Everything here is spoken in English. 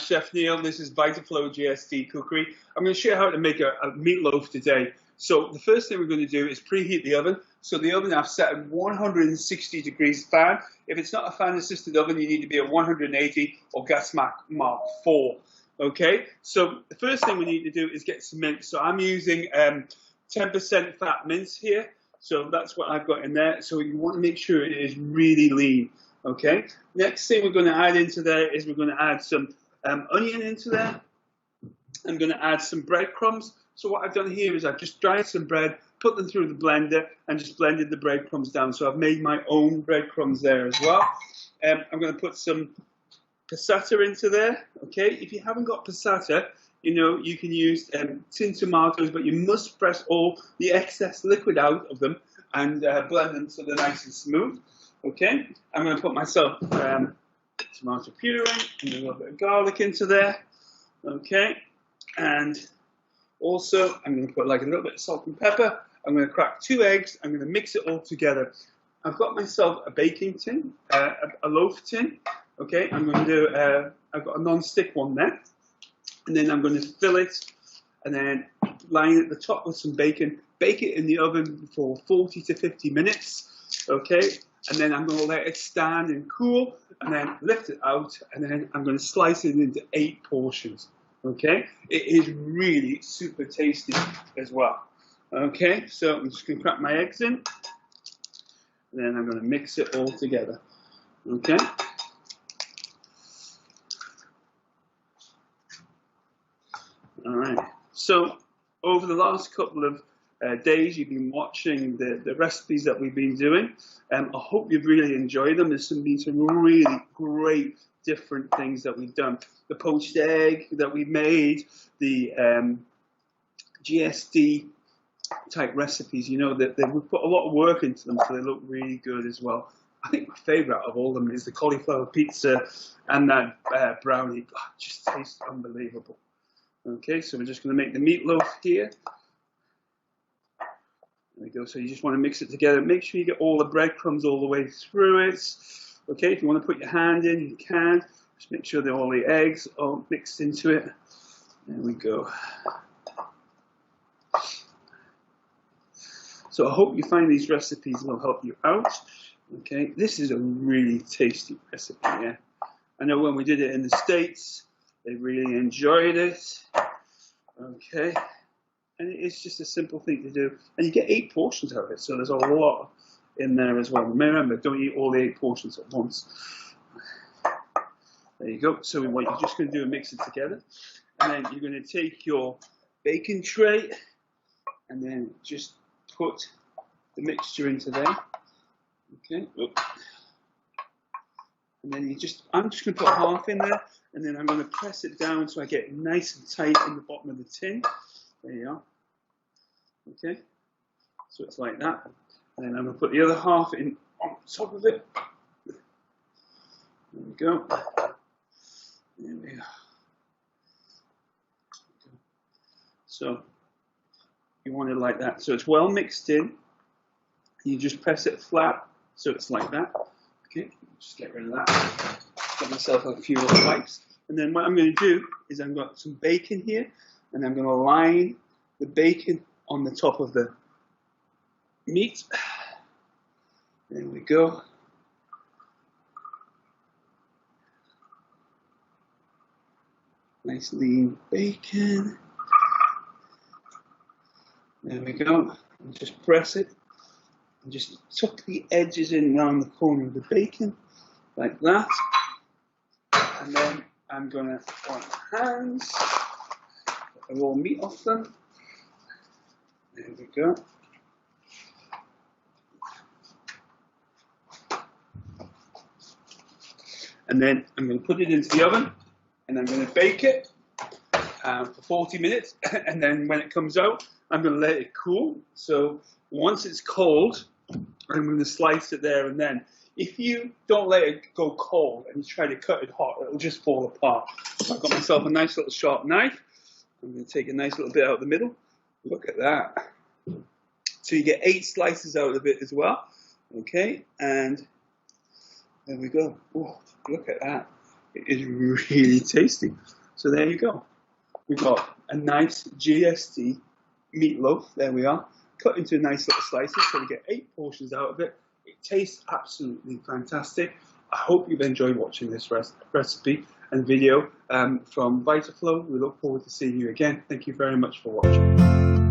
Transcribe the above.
Chef Neil. This is Vitaflo GSD cookery. I'm going to show you how to make a meatloaf today. So the first thing we're going to do is preheat the oven. So the oven I've set at 160 degrees fan. If it's not a fan assisted oven, you need to be at 180 or gas mark 4. Okay, so the first thing we need to do is get some mince. So I'm using 10% fat mince here. So that's what I've got in there. So you want to make sure it is really lean. Okay, next thing we're going to add into there is we're going to add some onion into there. I'm going to add some breadcrumbs. So what I've done here is I've just dried some bread, put them through the blender, and just blended the breadcrumbs down. So I've made my own breadcrumbs there as well. I'm going to put some passata into there. Okay, if you haven't got passata, you know, you can use tin tomatoes, but you must press all the excess liquid out of them and blend them so they're nice and smooth. Okay, I'm going to put myself tomato puree and a little bit of garlic into there. Okay, and also I'm going to put like a little bit of salt and pepper. I'm going to crack 2 eggs. I'm going to mix it all together. I've got myself a baking tin, a loaf tin. Okay, I'm going to do, I've got a non-stick one there. And then I'm going to fill it and then line it at the top with some bacon. Bake it in the oven for 40 to 50 minutes. Okay, and then I'm going to let it stand and cool and then lift it out and then I'm going to slice it into 8 portions. Okay, it is really super tasty as well. Okay, so I'm just going to crack my eggs in and then I'm going to mix it all together. Okay. All right, so over the last couple of days, you've been watching the recipes that we've been doing. I hope you've really enjoyed them. There's been some really great different things that we've done. The poached egg that we made, the GSD type recipes, you know, that we put a lot of work into them, so they look really good as well. I think my favorite of all of them is the cauliflower pizza and that brownie. God, it just tastes unbelievable. Okay, so we're just going to make the meatloaf here. There we go. So you just want to mix it together. Make sure you get all the breadcrumbs all the way through it. Okay, if you want to put your hand in, you can. Just make sure that all the eggs are mixed into it. There we go. So I hope you find these recipes will help you out. Okay, this is a really tasty recipe. Yeah, I know when we did it in the States, they really enjoyed it. Okay, and it's just a simple thing to do, and you get 8 portions out of it, so there's a lot in there as well. Remember, don't eat all the 8 portions at once. There you go. So what you're just going to do is mix it together, and then you're going to take your baking tray, and then just put the mixture into there. Okay. And then I'm just going to put half in there, and then I'm going to press it down so I get nice and tight in the bottom of the tin. There you are. Okay, so it's like that. And then I'm going to put the other half in on top of it. There we go. There we go. So you want it like that. So it's well mixed in. You just press it flat, so it's like that. Okay, just get rid of that. Got myself a few little wipes. And then what I'm going to do is I've got some bacon here, and I'm going to line the bacon on the top of the meat. There we go. Nice lean bacon. There we go. And just press it. And just tuck the edges in around the corner of the bacon, like that. And then I'm going to on hands, get the raw meat off them. There we go. And then I'm going to put it into the oven, and I'm going to bake it for 40 minutes. And then when it comes out, I'm going to let it cool. So once it's cold, I'm going to slice it there and then. If you don't let it go cold and you try to cut it hot, it'll just fall apart. So I've got myself a nice little sharp knife. I'm going to take a nice little bit out of the middle. Look at that. So you get 8 slices out of it as well. Okay, and there we go. Oh, look at that. It is really tasty. So there you go. We've got a nice GSD meatloaf. There we are. Cut into nice little slices so we get 8 portions out of it. It tastes absolutely fantastic. I hope you've enjoyed watching this recipe and video from Vitaflo. We look forward to seeing you again. Thank you very much for watching.